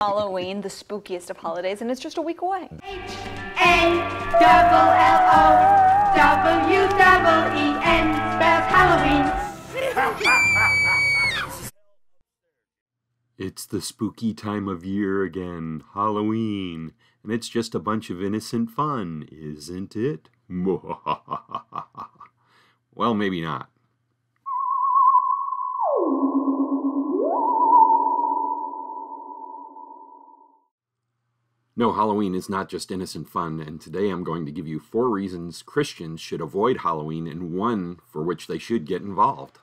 Halloween, the spookiest of holidays, and it's just a week away. H-A-L-L-O-W-E-N spells Halloween. It's the spooky time of year again, Halloween, and it's just a bunch of innocent fun, isn't it? Well, maybe not. No, Halloween is not just innocent fun, and today I'm going to give you 4 reasons Christians should avoid Halloween and 1 for which they should get involved.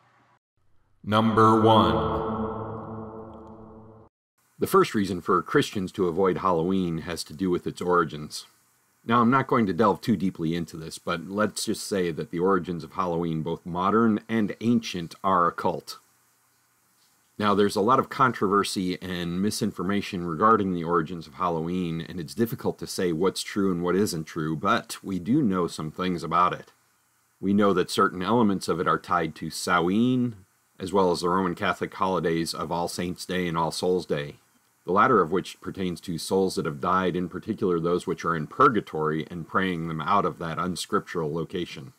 Number 1. The first reason for Christians to avoid Halloween has to do with its origins. Now, I'm not going to delve too deeply into this, but let's just say that the origins of Halloween, both modern and ancient, are occult. Now, there's a lot of controversy and misinformation regarding the origins of Halloween, and it's difficult to say what's true and what isn't true, but we do know some things about it. We know that certain elements of it are tied to Samhain, as well as the Roman Catholic holidays of All Saints' Day and All Souls' Day, the latter of which pertains to souls that have died, in particular those which are in purgatory, and praying them out of that unscriptural location.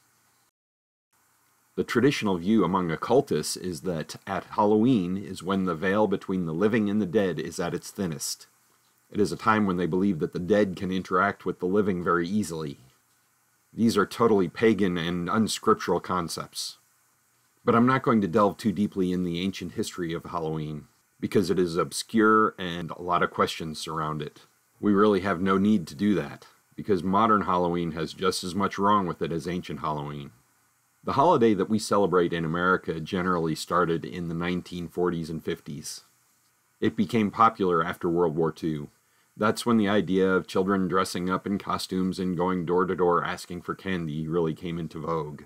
The traditional view among occultists is that at Halloween is when the veil between the living and the dead is at its thinnest. It is a time when they believe that the dead can interact with the living very easily. These are totally pagan and unscriptural concepts. But I'm not going to delve too deeply in the ancient history of Halloween, because it is obscure and a lot of questions surround it. We really have no need to do that, because modern Halloween has just as much wrong with it as ancient Halloween. The holiday that we celebrate in America generally started in the 1940s and 50s. It became popular after World War II. That's when the idea of children dressing up in costumes and going door to door asking for candy really came into vogue.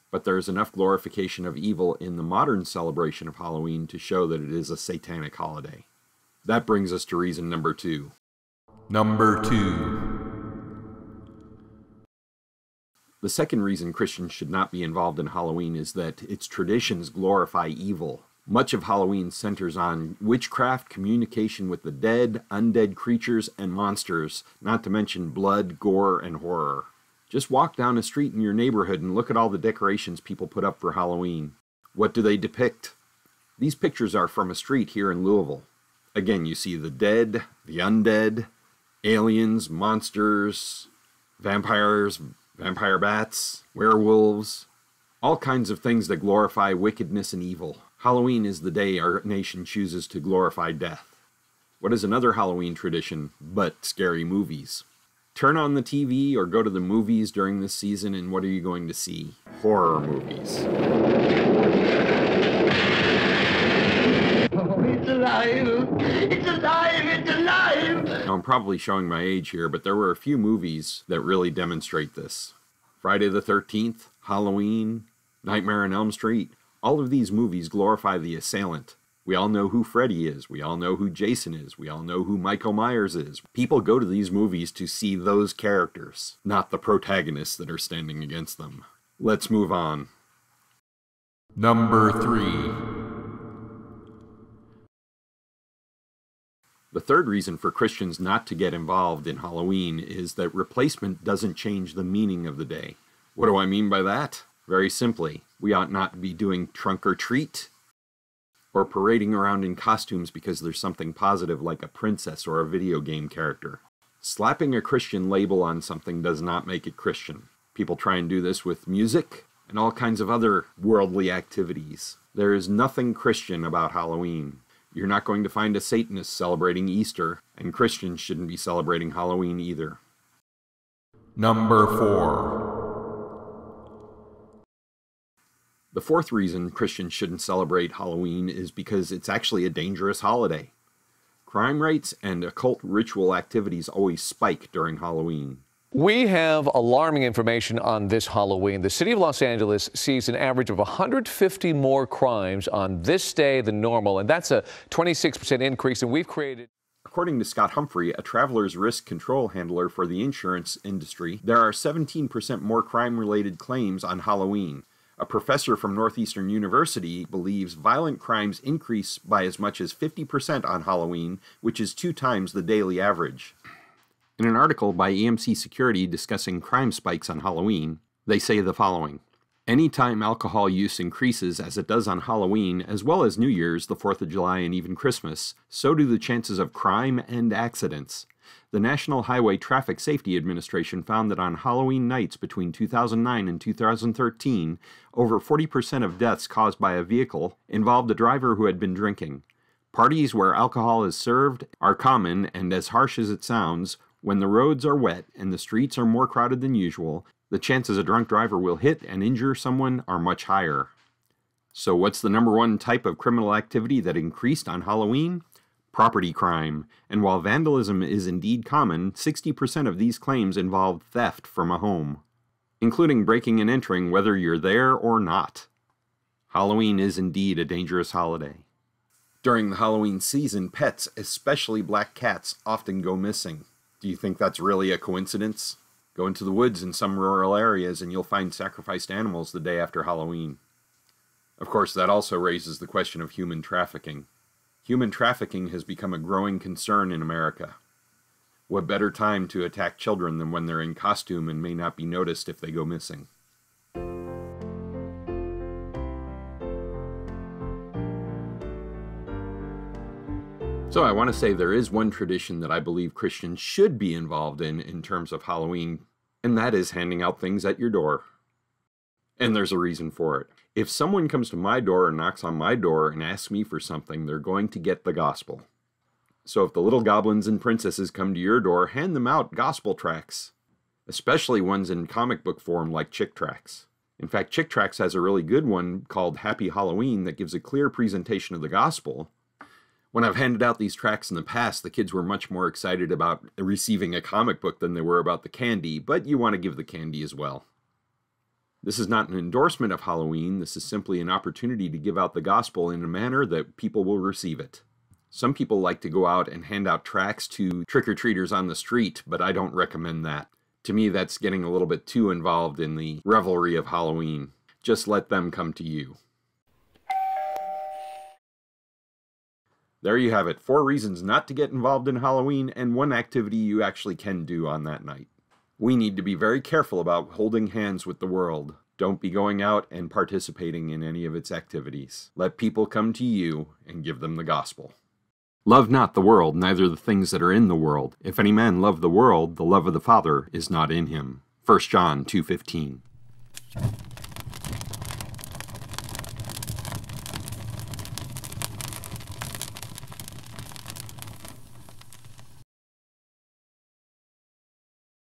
But there's enough glorification of evil in the modern celebration of Halloween to show that it is a satanic holiday. That brings us to reason number 2. Number 2. The second reason Christians should not be involved in Halloween is that its traditions glorify evil. Much of Halloween centers on witchcraft, communication with the dead, undead creatures, and monsters, not to mention blood, gore, and horror. Just walk down a street in your neighborhood and look at all the decorations people put up for Halloween. What do they depict? These pictures are from a street here in Louisville. Again, you see the dead, the undead, aliens, monsters, vampires, vampire bats, werewolves, all kinds of things that glorify wickedness and evil. Halloween is the day our nation chooses to glorify death. What is another Halloween tradition but scary movies? Turn on the TV or go to the movies during this season, and what are you going to see? Horror movies. Oh, it's alive! It's alive! It's alive! Now, I'm probably showing my age here, but there were a few movies that really demonstrate this. Friday the 13th, Halloween, Nightmare on Elm Street. All of these movies glorify the assailant. We all know who Freddy is. We all know who Jason is. We all know who Michael Myers is. People go to these movies to see those characters, not the protagonists that are standing against them. Let's move on. Number 3. The third reason for Christians not to get involved in Halloween is that replacement doesn't change the meaning of the day. What do I mean by that? Very simply, we ought not be doing trunk or treat, or parading around in costumes because there's something positive like a princess or a video game character. Slapping a Christian label on something does not make it Christian. People try and do this with music and all kinds of other worldly activities. There is nothing Christian about Halloween. You're not going to find a Satanist celebrating Easter, and Christians shouldn't be celebrating Halloween either. Number 4. The fourth reason Christians shouldn't celebrate Halloween is because it's actually a dangerous holiday. Crime rates and occult ritual activities always spike during Halloween. We have alarming information on this Halloween. The city of Los Angeles sees an average of 150 more crimes on this day than normal, and that's a 26% increase, and we've created... According to Scott Humphrey, a traveler's risk control handler for the insurance industry, there are 17% more crime-related claims on Halloween. A professor from Northeastern University believes violent crimes increase by as much as 50% on Halloween, which is 2 times the daily average. In an article by EMC Security discussing crime spikes on Halloween, they say the following. Anytime alcohol use increases as it does on Halloween, as well as New Year's, the 4th of July, and even Christmas, so do the chances of crime and accidents. The National Highway Traffic Safety Administration found that on Halloween nights between 2009 and 2013, over 40% of deaths caused by a vehicle involved a driver who had been drinking. Parties where alcohol is served are common, and as harsh as it sounds, when the roads are wet and the streets are more crowded than usual, the chances a drunk driver will hit and injure someone are much higher. So what's the number one type of criminal activity that increased on Halloween? Property crime. And while vandalism is indeed common, 60% of these claims involve theft from a home, including breaking and entering whether you're there or not. Halloween is indeed a dangerous holiday. During the Halloween season, pets, especially black cats, often go missing. Do you think that's really a coincidence? Go into the woods in some rural areas and you'll find sacrificed animals the day after Halloween. Of course, that also raises the question of human trafficking. Human trafficking has become a growing concern in America. What better time to attack children than when they're in costume and may not be noticed if they go missing? So I want to say there is one tradition that I believe Christians should be involved in terms of Halloween, and that is handing out things at your door. And there's a reason for it. If someone comes to my door or knocks on my door and asks me for something, they're going to get the gospel. So if the little goblins and princesses come to your door, hand them out gospel tracts, especially ones in comic book form like Chick Tracts. In fact, Chick Tracts has a really good one called Happy Halloween that gives a clear presentation of the gospel. When I've handed out these tracts in the past, the kids were much more excited about receiving a comic book than they were about the candy, but you want to give the candy as well. This is not an endorsement of Halloween. This is simply an opportunity to give out the gospel in a manner that people will receive it. Some people like to go out and hand out tracts to trick-or-treaters on the street, but I don't recommend that. To me, that's getting a little bit too involved in the revelry of Halloween. Just let them come to you. There you have it, 4 reasons not to get involved in Halloween and 1 activity you actually can do on that night. We need to be very careful about holding hands with the world. Don't be going out and participating in any of its activities. Let people come to you and give them the gospel. Love not the world, neither the things that are in the world. If any man love the world, the love of the Father is not in him. 1 John 2:15.